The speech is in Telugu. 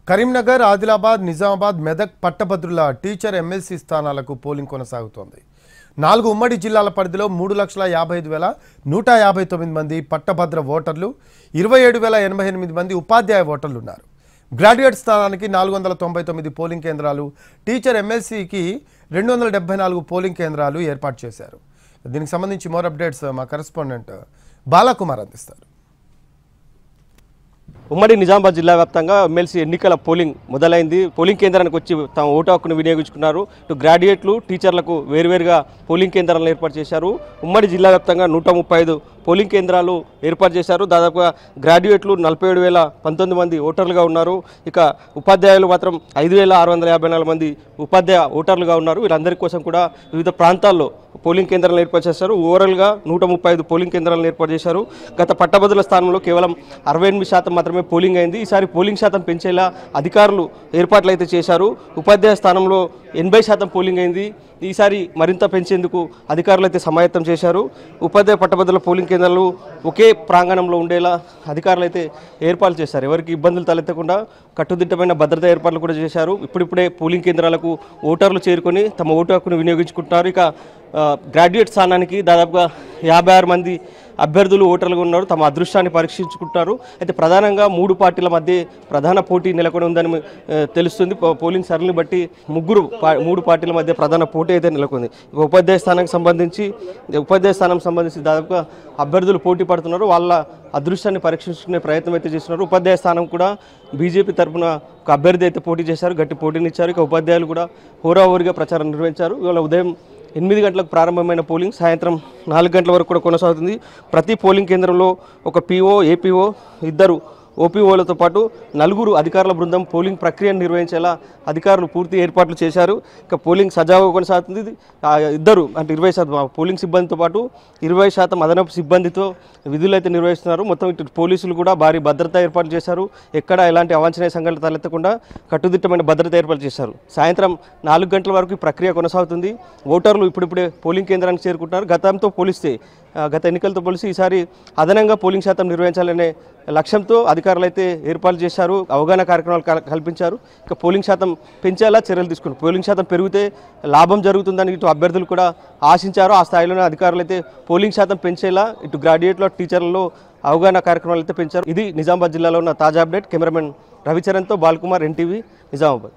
కరీంనగర్, ఆదిలాబాద్, నిజామాబాద్, మెదక్ పట్టభద్రుల టీచర్ ఎమ్మెల్సీ స్థానాలకు పోలింగ్ కొనసాగుతోంది. 4 ఉమ్మడి జిల్లాల పరిధిలో 3,55,159 మంది పట్టభద్ర ఓటర్లు, 27,088 మంది ఉపాధ్యాయ ఓటర్లు ఉన్నారు. గ్రాడ్యుయేట్ స్థానానికి 499 పోలింగ్ కేంద్రాలు, టీచర్ ఎమ్మెల్సీకి 274 పోలింగ్ కేంద్రాలు ఏర్పాటు చేశారు. దీనికి సంబంధించి మోర్ అప్డేట్స్ మా కరెస్పాండెంట్ బాలకుమార్ అందిస్తారు. ఉమ్మడి నిజామాబాద్ జిల్లా వ్యాప్తంగా ఎమ్మెల్సీ ఎన్నికల పోలింగ్ మొదలైంది. పోలింగ్ కేంద్రానికి వచ్చి తమ ఓటు హక్కును వినియోగించుకున్నారు. ఇటు గ్రాడ్యుయేట్లు, టీచర్లకు వేరువేరుగా పోలింగ్ కేంద్రాలను ఏర్పాటు చేశారు. ఉమ్మడి జిల్లా వ్యాప్తంగా 135 పోలింగ్ కేంద్రాలు ఏర్పాటు చేశారు. దాదాపుగా గ్రాడ్యుయేట్లు 47,019 మంది ఓటర్లుగా ఉన్నారు. ఇక ఉపాధ్యాయులు మాత్రం 5,654 మంది ఉపాధ్యాయ ఓటర్లుగా ఉన్నారు. వీరందరి కోసం కూడా వివిధ ప్రాంతాల్లో పోలింగ్ కేంద్రాలను ఏర్పాటు చేశారు. ఓవరాల్గా 135 పోలింగ్ కేంద్రాలను ఏర్పాటు చేశారు. గత పట్టభద్రుల స్థానంలో కేవలం 68% మాత్రమే పోలింగ్ అయింది. ఈసారి పోలింగ్ శాతం పెంచేలా అధికారులు ఏర్పాట్లు అయితే చేశారు. ఉపాధ్యాయ స్థానంలో 80% పోలింగ్ అయింది. ఈసారి మరింత పెంచేందుకు అధికారులు అయితే సమాయత్తం చేశారు. ఉపాధ్యాయ పట్టభద్రుల పోలింగ్ కేంద్రాలు ఒకే ప్రాంగణంలో ఉండేలా అధికారులు అయితే ఏర్పాట్లు చేశారు. ఎవరికి ఇబ్బందులు తలెత్తకుండా కట్టుదిట్టమైన భద్రతా ఏర్పాట్లు కూడా చేశారు. ఇప్పుడిప్పుడే పోలింగ్ కేంద్రాలకు ఓటర్లు చేరుకొని తమ ఓటు హక్కును వినియోగించుకుంటున్నారు. ఇక గ్రాడ్యుయేట్ స్థానానికి దాదాపుగా 56 మంది అభ్యర్థులు ఓటర్లుగా ఉన్నారు. తమ అదృష్టాన్ని పరీక్షించుకుంటున్నారు. అయితే ప్రధానంగా 3 పార్టీల మధ్య ప్రధాన పోటీ నెలకొని ఉందని తెలుస్తుంది. పోలింగ్ సరళిని బట్టి 3 పార్టీల మధ్య ప్రధాన పోటీ అయితే నెలకొంది. ఉపాధ్యాయ స్థానానికి సంబంధించి దాదాపుగా అభ్యర్థులు పోటీ పడుతున్నారు. వాళ్ళ అదృష్టాన్ని పరీక్షించుకునే ప్రయత్నం అయితే చేస్తున్నారు. ఉపాధ్యాయ స్థానం కూడా బీజేపీ తరఫున ఒక అభ్యర్థి అయితే పోటీ చేశారు, గట్టి పోటీనిచ్చారు. ఇక ఉపాధ్యాయులు కూడా హోరాహోరీగా ప్రచారం నిర్వహించారు. ఇవాళ ఉదయం 8 గంటలకు ప్రారంభమైన పోలింగ్ సాయంత్రం 4 గంటల వరకు కూడా కొనసాగుతుంది. ప్రతి పోలింగ్ కేంద్రంలో ఒక పీఓ, ఏపీఓ, 2 ఓపీఓలతో పాటు 4 అధికారుల బృందం పోలింగ్ ప్రక్రియను నిర్వహించేలా అధికారులు పూర్తి ఏర్పాట్లు చేశారు. ఇక పోలింగ్ సజావుగా కొనసాగుతుంది. 2 అంటే 20% పోలింగ్ సిబ్బందితో పాటు 20% అదనపు సిబ్బందితో విధులు అయితే నిర్వహిస్తున్నారు. మొత్తం ఇటు పోలీసులు కూడా భారీ భద్రత ఏర్పాటు చేశారు. ఎక్కడ ఎలాంటి అవాంఛనీయ సంఘటనలు తలెత్తకుండా కట్టుదిట్టమైన భద్రత ఏర్పాటు చేశారు. సాయంత్రం 4 గంటల వరకు ఈ ప్రక్రియ కొనసాగుతుంది. ఓటర్లు ఇప్పుడిప్పుడే పోలింగ్ కేంద్రానికి చేరుకుంటున్నారు. గత ఎన్నికలతో పోలిసి ఈసారి అదనంగా పోలింగ్ శాతం నిర్వహించాలనే లక్ష్యంతో అధికారులు అయితే ఏర్పాట్లు చేశారు. అవగాహన కార్యక్రమాలు కల్పించారు. ఇక పోలింగ్ శాతం పెంచేలా చర్యలు తీసుకున్నారు. పోలింగ్ శాతం పెరిగితే లాభం జరుగుతుందని ఇటు అభ్యర్థులు కూడా ఆశించారు. ఆ స్థాయిలోనే అధికారులు అయితే పోలింగ్ శాతం పెంచేలా ఇటు గ్రాడ్యుయేట్లో, టీచర్లలో అవగాహన కార్యక్రమాలు అయితే పెంచారు. ఇది నిజామాబాద్ జిల్లాలో ఉన్న తాజా అప్డేట్. కెమెరామెన్ రవిచరణ్తో బాలకుమార్, ఎన్టీవీ, నిజామాబాద్.